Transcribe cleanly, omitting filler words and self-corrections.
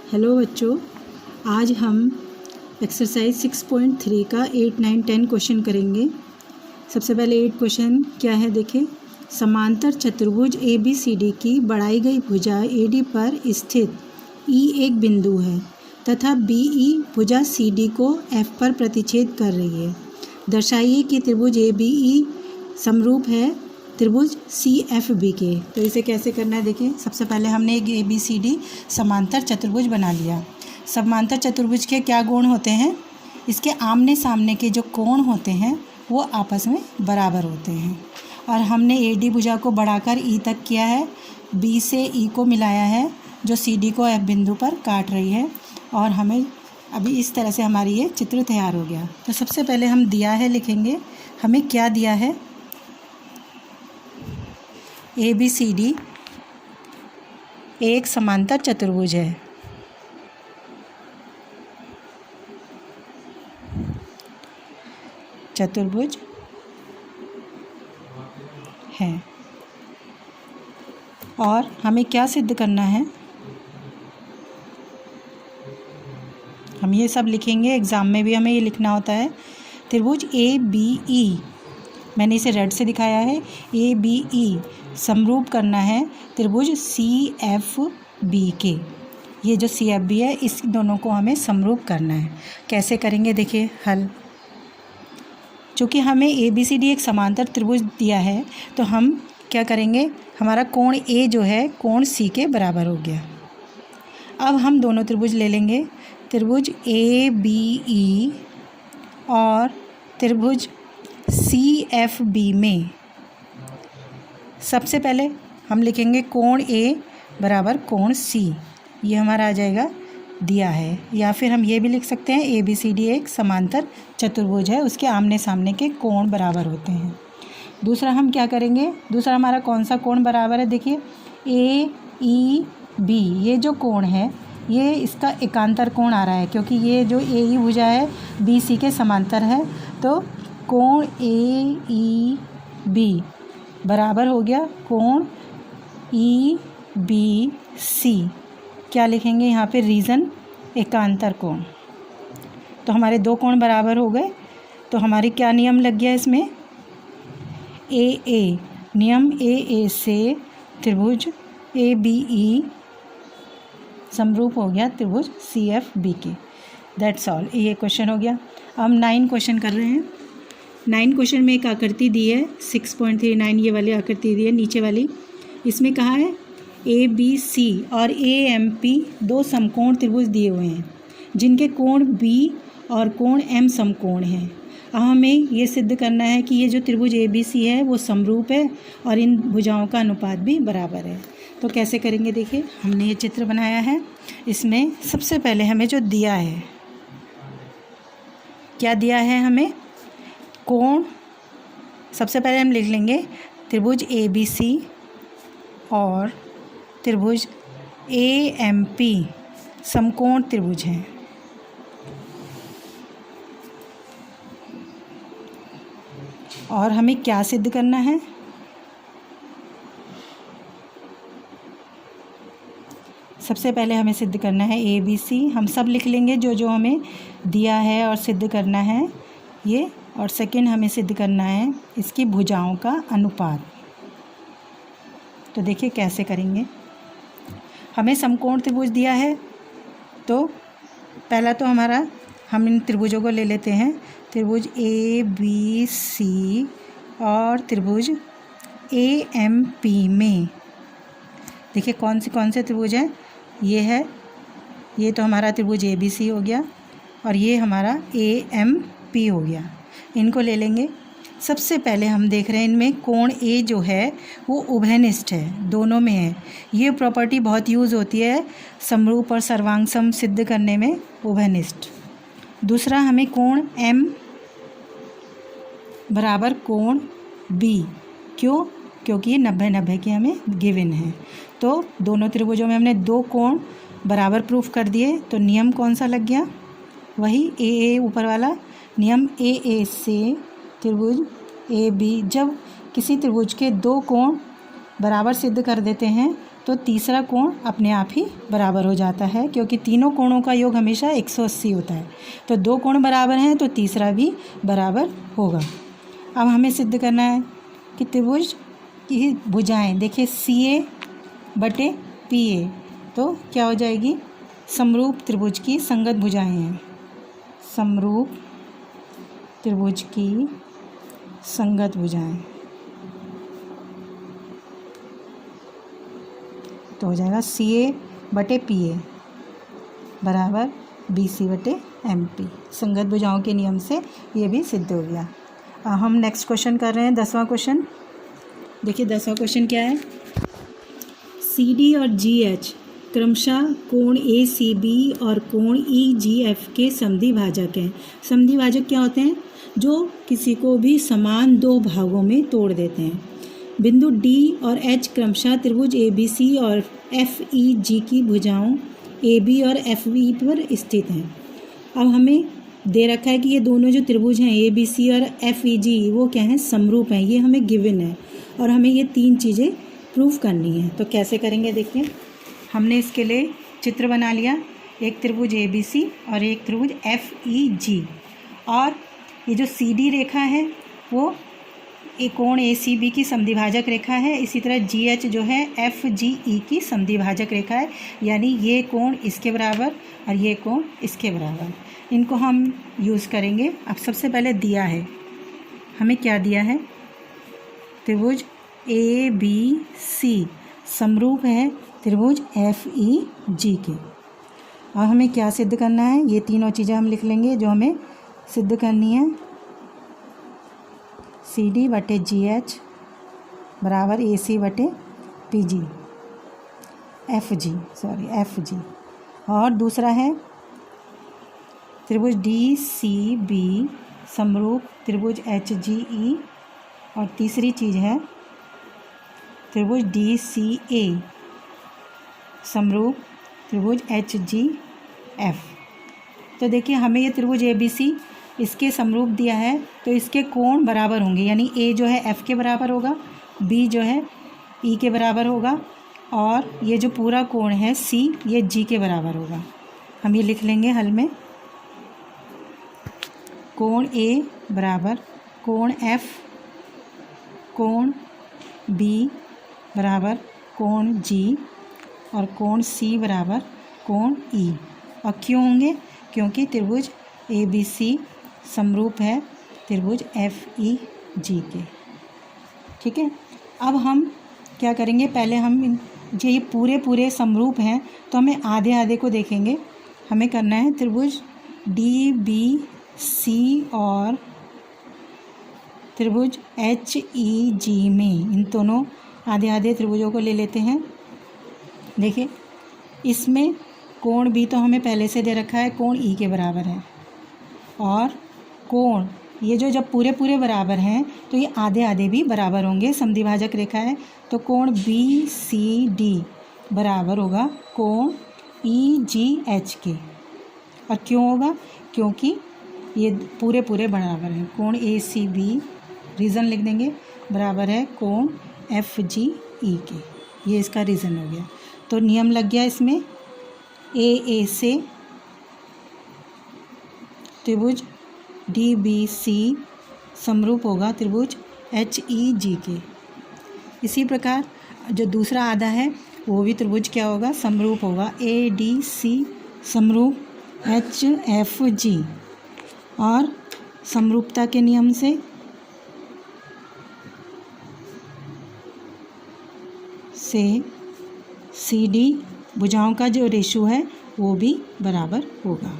Hello बच्चों, आज हम एक्सरसाइज 6.3 का 8, 9, 10 क्वेश्चन करेंगे। सबसे पहले 8 क्वेश्चन क्या है देखें। समांतर चतुर्भुज ABCD की बढ़ाई गई भुजा AD पर स्थित E एक बिंदु है तथा BE भुजा CD को F पर प्रतिच्छेद कर रही है। दर्शाइए कि त्रिभुज ABE समरूप है त्रिभुज CFB के। तो इसे कैसे करना है देखिए। सबसे पहले हमने एक ABCD समांतर चतुर्भुज बना लिया। समांतर चतुर्भुज के क्या गुण होते हैं? इसके आमने सामने के जो कोण होते हैं वो आपस में बराबर होते हैं। और हमने AD भुजा को बढ़ाकर E तक किया है, B से E को मिलाया है जो CD को F बिंदु पर काट रही है। और हमें अभी इस तरह से हमारी ये चित्र तैयार हो गया। तो सबसे पहले हम दिया है लिखेंगे। हमें क्या दिया है? ABCD एक समांतर चतुर्भुज है। चतुर्भुज है और हमें क्या सिद्ध करना है? हम ये सब लिखेंगे, एग्ज़ाम में भी हमें ये लिखना होता है। त्रिभुज ABE, मैंने इसे रेड से दिखाया है, ABE समरूप करना है त्रिभुज CFB के। ये जो CFB है इस दोनों को हमें समरूप करना है। कैसे करेंगे देखिए हल। चूँकि हमें ABCD एक समांतर त्रिभुज दिया है तो हम क्या करेंगे, हमारा कोण A जो है कोण C के बराबर हो गया। अब हम दोनों त्रिभुज ले लेंगे, त्रिभुज ABE और त्रिभुज CFB में। सबसे पहले हम लिखेंगे कोण A बराबर कोण C। ये हमारा आ जाएगा दिया है। या फिर हम ये भी लिख सकते हैं ABCD एक समांतर चतुर्भुज है, उसके आमने सामने के कोण बराबर होते हैं। दूसरा हम क्या करेंगे, दूसरा हमारा कौन सा कोण बराबर है देखिए, AEB। ये जो कोण है ये इसका एकांतर कोण आ रहा है क्योंकि ये जो AE भुजा है BC के समांतर है। तो कोण AEB बराबर हो गया कोण EBC। क्या लिखेंगे यहाँ पे? रीज़न एकांतर कोण। तो हमारे दो कोण बराबर हो गए। तो हमारी क्या नियम लग गया इसमें? AA नियम, AA से त्रिभुज ABE समरूप हो गया त्रिभुज CFB के। That's all. ये क्वेश्चन हो गया। अब हम 9 क्वेश्चन कर रहे हैं। 9 क्वेश्चन में एक आकृति दी है 6.39, ये वाली आकृति दी है नीचे वाली। इसमें कहा है ABC और AMP दो समकोण त्रिभुज दिए हुए हैं जिनके कोण B और कोण M समकोण हैं। अब हमें ये सिद्ध करना है कि ये जो त्रिभुज ABC है वो समरूप है और इन भुजाओं का अनुपात भी बराबर है। तो कैसे करेंगे देखिए। हमने ये चित्र बनाया है। इसमें सबसे पहले हमें जो दिया है, क्या दिया है हमें? कोण। सबसे पहले हम लिख लेंगे त्रिभुज ABC और त्रिभुज AMP समकोण त्रिभुज हैं। और हमें क्या सिद्ध करना है? सबसे पहले हमें सिद्ध करना है ABC। हम सब लिख लेंगे जो जो हमें दिया है और सिद्ध करना है ये। और सेकंड हमें सिद्ध करना है इसकी भुजाओं का अनुपात। तो देखिए कैसे करेंगे। हमें समकोण त्रिभुज दिया है तो पहला तो हमारा, हम इन त्रिभुजों को ले लेते हैं। त्रिभुज ABC और त्रिभुज AMP में देखिए कौन से त्रिभुज हैं। ये है, ये तो हमारा त्रिभुज ABC हो गया और ये हमारा AMP हो गया। इनको ले लेंगे। सबसे पहले हम देख रहे हैं इनमें कोण A जो है वो उभयनिष्ठ है, दोनों में है। ये प्रॉपर्टी बहुत यूज़ होती है समरूप और सर्वांग सम सिद्ध करने में, उभयनिष्ठ। दूसरा हमें कोण M बराबर कोण B। क्यों? क्योंकि ये 90-90 की हमें गिवन है। तो दोनों त्रिभुजों में हमने दो कोण बराबर प्रूफ कर दिए। तो नियम कौन सा लग गया? वही AA ऊपर वाला नियम, AA से त्रिभुज AB। जब किसी त्रिभुज के दो कोण बराबर सिद्ध कर देते हैं तो तीसरा कोण अपने आप ही बराबर हो जाता है, क्योंकि तीनों कोणों का योग हमेशा 180 होता है। तो दो कोण बराबर हैं तो तीसरा भी बराबर होगा। अब हमें सिद्ध करना है कि त्रिभुज की भुजाएं, देखिए CA बटे PA, तो क्या हो जाएगी, समरूप त्रिभुज की संगत भुजाएं हैं, समरूप त्रिभुज की संगत भुजाएं, तो हो जाएगा CA बटे PA बराबर BC बटे MP। संगत भुजाओं के नियम से ये भी सिद्ध हो गया। हम नेक्स्ट क्वेश्चन कर रहे हैं 10वां क्वेश्चन। देखिए 10वां क्वेश्चन क्या है, CD और GH क्रमशः कोण ACB और कोण EGF के समद्विभाजक हैं। समद्विभाजक क्या होते हैं, जो किसी को भी समान दो भागों में तोड़ देते हैं। बिंदु D और H क्रमशः त्रिभुज ABC और FEG की भुजाओं AB और FE पर स्थित हैं। अब हमें दे रखा है कि ये दोनों जो त्रिभुज हैं ABC और FEG वो क्या हैं, समरूप हैं, ये हमें गिवन है और हमें ये तीन चीज़ें प्रूव करनी है। तो कैसे करेंगे, देखिए हमने इसके लिए चित्र बना लिया, एक त्रिभुज ABC और एक त्रिभुज FEG, और ये जो CD रेखा है वो एक कोण ACB की समद्विभाजक रेखा है। इसी तरह GH जो है FGE की समद्विभाजक रेखा है, यानी ये कोण इसके बराबर और ये कोण इसके बराबर, इनको हम यूज़ करेंगे। अब सबसे पहले दिया है, हमें क्या दिया है, त्रिभुज ABC समरूप है त्रिभुज FEG के। और हमें क्या सिद्ध करना है, ये तीनों चीज़ें हम लिख लेंगे जो हमें सिद्ध करनी है। CD बटे GH बराबर AC बटे FG। और दूसरा है त्रिभुज DCB समरूप त्रिभुज HGE, और तीसरी चीज़ है त्रिभुज DCA समरूप त्रिभुज HGF। तो देखिए हमें ये त्रिभुज ABC इसके समरूप दिया है, तो इसके कोण बराबर होंगे, यानी A जो है F के बराबर होगा, B जो है E के बराबर होगा, और ये जो पूरा कोण है C ये G के बराबर होगा। हम ये लिख लेंगे हल में, कोण A बराबर कोण F, कोण B बराबर कोण G, और कोण C बराबर कोण E। और क्यों होंगे, क्योंकि त्रिभुज ABC समरूप है त्रिभुज FEG के। ठीक है, अब हम क्या करेंगे, पहले हम जो ये पूरे समरूप हैं तो हमें आधे आधे को देखेंगे। हमें करना है त्रिभुज DBC और त्रिभुज HEG में, इन दोनों आधे आधे त्रिभुजों को ले लेते हैं। देखिए इसमें कोण भी तो हमें पहले से दे रखा है, कोण E के बराबर है, और कोण ये जो जब पूरे बराबर हैं तो ये आधे आधे भी बराबर होंगे, समद्विभाजक रेखा है। तो कोण BCD बराबर होगा कोण EGH के। और क्यों होगा, क्योंकि ये पूरे बराबर हैं। कोण ACB रीज़न लिख देंगे बराबर है कोण FGE के, ये इसका रीज़न हो गया। तो नियम लग गया इसमें, AA से त्रिभुज DBC समरूप होगा त्रिभुज HEG के। इसी प्रकार जो दूसरा आधा है वो भी त्रिभुज क्या होगा, समरूप होगा, ADC समरूप HFG। और समरूपता के नियम से CD भुजाओं का जो रेशो है वो भी बराबर होगा।